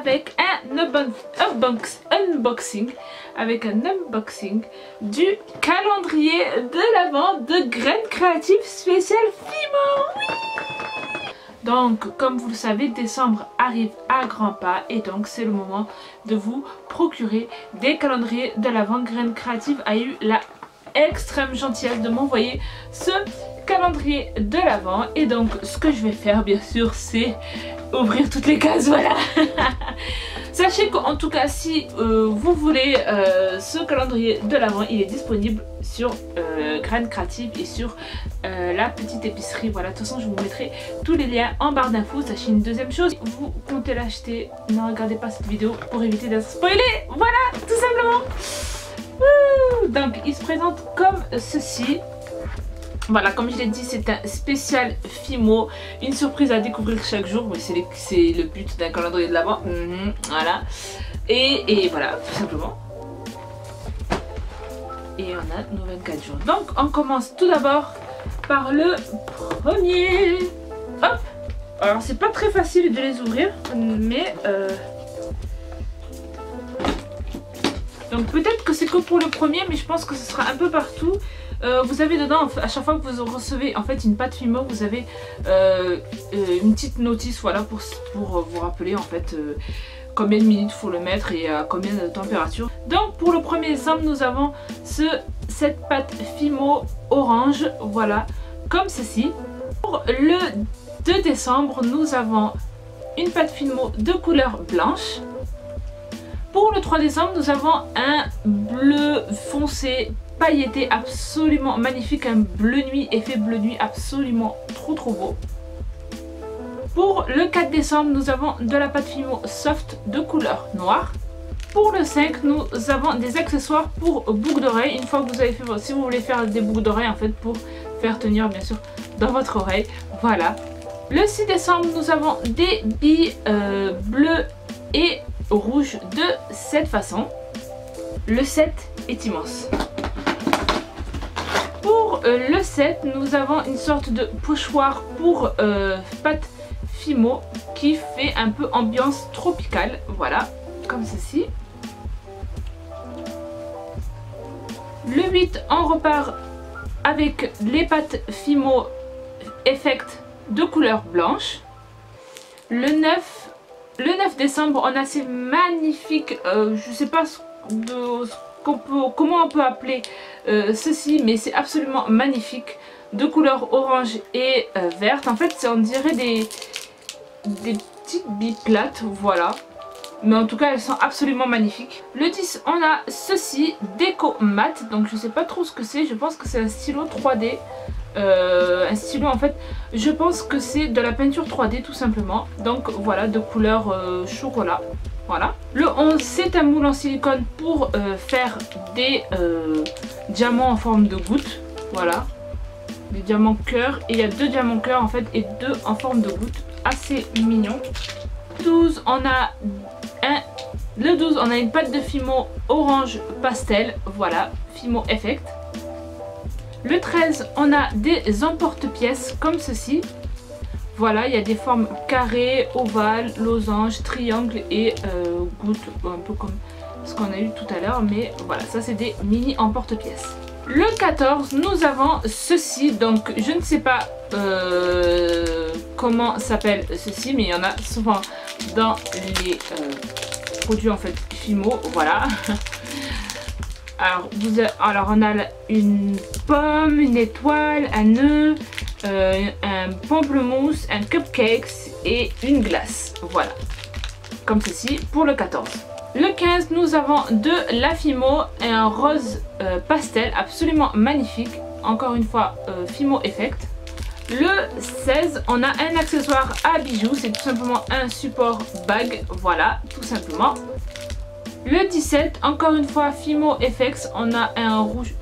avec un unboxing du calendrier de l'Avent de Graines Créatives spécial Fimo. Oui. Donc comme vous le savez, décembre arrive à grands pas et donc c'est le moment de vous procurer des calendriers de l'Avent. Graines Créatives a eu la extrême gentillesse de m'envoyer ce calendrier de l'Avent et donc ce que je vais faire bien sûr c'est ouvrir toutes les cases, voilà. Sachez qu'en tout cas si vous voulez ce calendrier de l'Avent, il est disponible sur Graines Créatives et sur la petite épicerie, voilà. De toute façon je vous mettrai tous les liens en barre d'infos. Sachez une deuxième chose, vous comptez l'acheter, ne regardez pas cette vidéo pour éviter d'être spoilé, voilà, tout simplement. Donc il se présente comme ceci. Voilà, comme je l'ai dit, c'est un spécial Fimo, une surprise à découvrir chaque jour. Mais c'est le but d'un calendrier de l'Avent. Voilà. Et voilà, tout simplement. Et on a nos 24 jours. Donc on commence tout d'abord par le premier. Hop. Alors c'est pas très facile de les ouvrir, mais donc peut-être que c'est que pour le premier, mais je pense que ce sera un peu partout. Vous avez dedans, à chaque fois que vous recevez en fait une pâte Fimo, vous avez une petite notice, voilà, pour vous rappeler en fait combien de minutes faut le mettre et à combien de température. Donc pour le 1er décembre, nous avons cette pâte Fimo orange, voilà, comme ceci. Pour le 2 décembre, nous avons une pâte Fimo de couleur blanche. Pour le 3 décembre, nous avons un bleu foncé pailleté absolument magnifique, un bleu nuit, effet bleu nuit absolument trop beau. Pour le 4 décembre, nous avons de la pâte Fimo soft de couleur noire. Pour le 5, nous avons des accessoires pour boucles d'oreilles. Une fois que vous avez fait, si vous voulez faire des boucles d'oreilles en fait pour faire tenir bien sûr dans votre oreille, voilà. Le 6 décembre, nous avons des billes bleues et rouges de cette façon. Le 7 est immense. Pour le 7, nous avons une sorte de pochoir pour pâte Fimo qui fait un peu ambiance tropicale, voilà, comme ceci. Le 8, on repart avec les pâtes Fimo Effect de couleur blanche. Le 9 décembre, on a ces magnifiques, je sais pas comment on peut appeler ceci, mais c'est absolument magnifique, de couleur orange et verte. En fait on dirait des petites billes plates, voilà, mais en tout cas elles sont absolument magnifiques. Le 10, on a ceci, déco mat, donc je sais pas trop ce que c'est, je pense que c'est un stylo 3D, un stylo en fait, je pense que c'est de la peinture 3D tout simplement, donc voilà, de couleur chocolat. Voilà. Le 11, c'est un moule en silicone pour faire des diamants en forme de gouttes. Voilà. Des diamants cœur. Et il y a 2 diamants cœur en fait et 2 en forme de gouttes. Assez mignon. Le 12, on a une pâte de Fimo orange pastel. Voilà. Fimo Effect. Le 13, on a des emporte-pièces comme ceci. Voilà, il y a des formes carrées, ovales, losanges, triangles et gouttes, un peu comme ce qu'on a eu tout à l'heure, mais voilà, ça c'est des mini emporte-pièces. Le 14, nous avons ceci, donc je ne sais pas comment s'appelle ceci, mais il y en a souvent dans les produits en fait Fimo, voilà. Alors on a une pomme, une étoile, un nœud, un pamplemousse, un cupcake et une glace. Voilà, comme ceci pour le 14. Le 15, nous avons de la Fimo, un rose pastel absolument magnifique. Encore une fois, Fimo Effect. Le 16, on a un accessoire à bijoux, c'est tout simplement un support bague. Voilà, tout simplement. Le 17, encore une fois Fimo FX, on a un rouge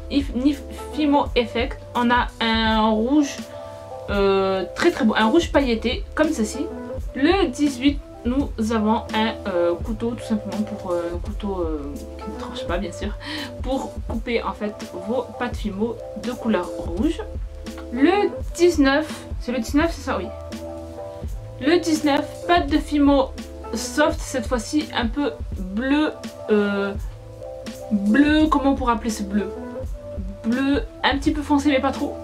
Fimo Effect, on a un rouge très beau, un rouge pailleté comme ceci. Le 18, nous avons un couteau tout simplement pour couteau qui ne tranche pas bien sûr, pour couper en fait vos pâtes Fimo de couleur rouge. Le 19, c'est le 19 c'est ça, oui. Le 19, pâte de Fimo soft cette fois-ci, un peu bleu, bleu, comment on pourrait appeler ce bleu? Bleu un petit peu foncé mais pas trop.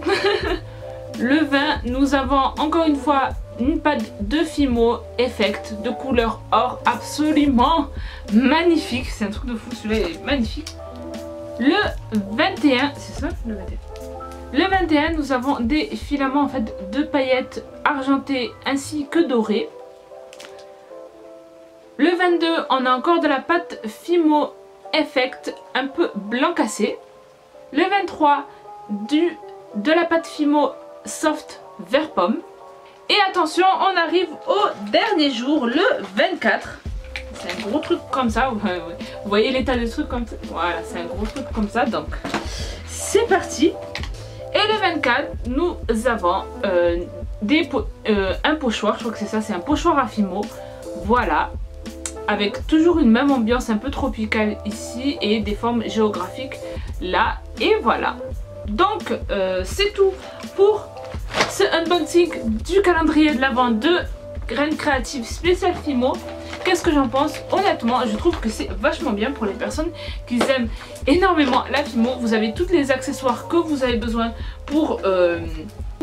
Le 20, nous avons encore une fois une pâte de Fimo Effect de couleur or absolument magnifique. C'est un truc de fou, celui-là est magnifique. Le 21, c'est ça le 21. Le 21, nous avons des filaments en fait de paillettes argentées ainsi que dorées. Le 22, on a encore de la pâte Fimo Effect un peu blanc cassé. Le 23, de la pâte Fimo Soft vert pomme. Et attention, on arrive au dernier jour, le 24. C'est un gros truc comme ça. Vous voyez l'état des trucs comme ça. Voilà, c'est un gros truc comme ça. Donc, c'est parti. Et le 24, nous avons un pochoir. Je crois que c'est ça, c'est un pochoir à Fimo. Voilà. Avec toujours une même ambiance un peu tropicale ici et des formes géographiques là. Et voilà. Donc, c'est tout pour ce unboxing du calendrier de l'Avent de Graines Créatives spécial Fimo. Qu'est-ce que j'en pense? Honnêtement, je trouve que c'est vachement bien pour les personnes qui aiment énormément la Fimo. Vous avez tous les accessoires que vous avez besoin pour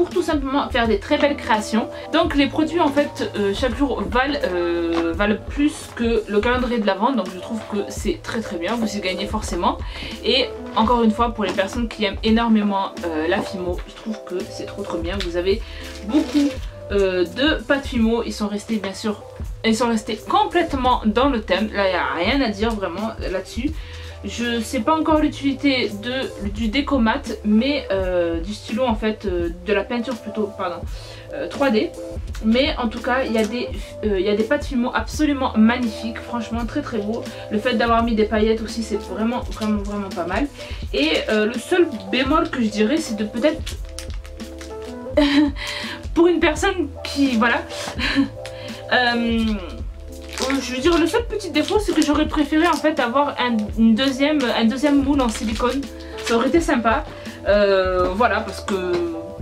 tout simplement faire des très belles créations. Donc les produits en fait chaque jour valent plus que le calendrier de l'Avent. Donc je trouve que c'est très très bien, vous y gagnez forcément. Et encore une fois, pour les personnes qui aiment énormément la Fimo, je trouve que c'est trop bien. Vous avez beaucoup de pâtes Fimo, ils sont restés bien sûr, ils sont restés complètement dans le thème. Là il n'y a rien à dire vraiment là-dessus. Je sais pas encore l'utilité du décomat, mais du stylo en fait, de la peinture plutôt, pardon, 3D. Mais en tout cas, il y a des pâtes Fimo absolument magnifiques, franchement très très beau. Le fait d'avoir mis des paillettes aussi, c'est vraiment pas mal. Et le seul bémol que je dirais, c'est de peut-être pour une personne qui, voilà. Je veux dire, le seul petit défaut, c'est que j'aurais préféré en fait avoir un deuxième moule en silicone. Ça aurait été sympa. Voilà, parce que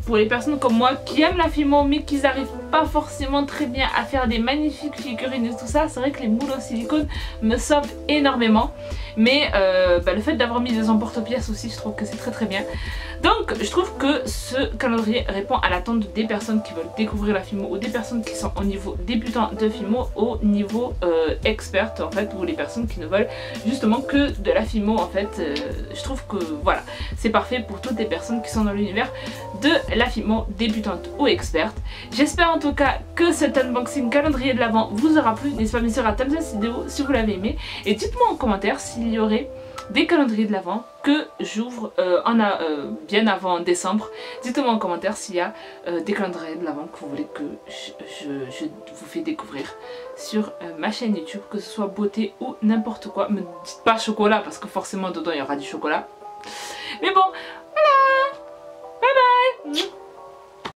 pour les personnes comme moi qui aiment la Fimo mais qui n'arrivent pas forcément très bien à faire des magnifiques figurines et tout ça, c'est vrai que les moules en silicone me sauvent énormément. Mais le fait d'avoir mis des emporte-pièces aussi, je trouve que c'est très bien. Donc je trouve que ce calendrier répond à l'attente des personnes qui veulent découvrir la Fimo, ou des personnes qui sont au niveau débutant de Fimo, au niveau expert en fait, ou les personnes qui ne veulent justement que de la Fimo en fait. Je trouve que voilà, c'est parfait pour toutes les personnes qui sont dans l'univers de la Fimo, débutante ou experte. J'espère en tout cas que cet unboxing calendrier de l'Avent vous aura plu. N'hésitez pas bien sûr à thumbs up cette vidéo si vous l'avez aimé, et dites-moi en commentaire s'il y aurait des calendriers de l'Avent que j'ouvre bien avant décembre. Dites-moi en commentaire s'il y a des calendriers de l'Avent que vous voulez que je vous fais découvrir sur ma chaîne YouTube, que ce soit beauté ou n'importe quoi. Me dites pas chocolat parce que forcément dedans il y aura du chocolat. Mais bon, voilà, bye bye.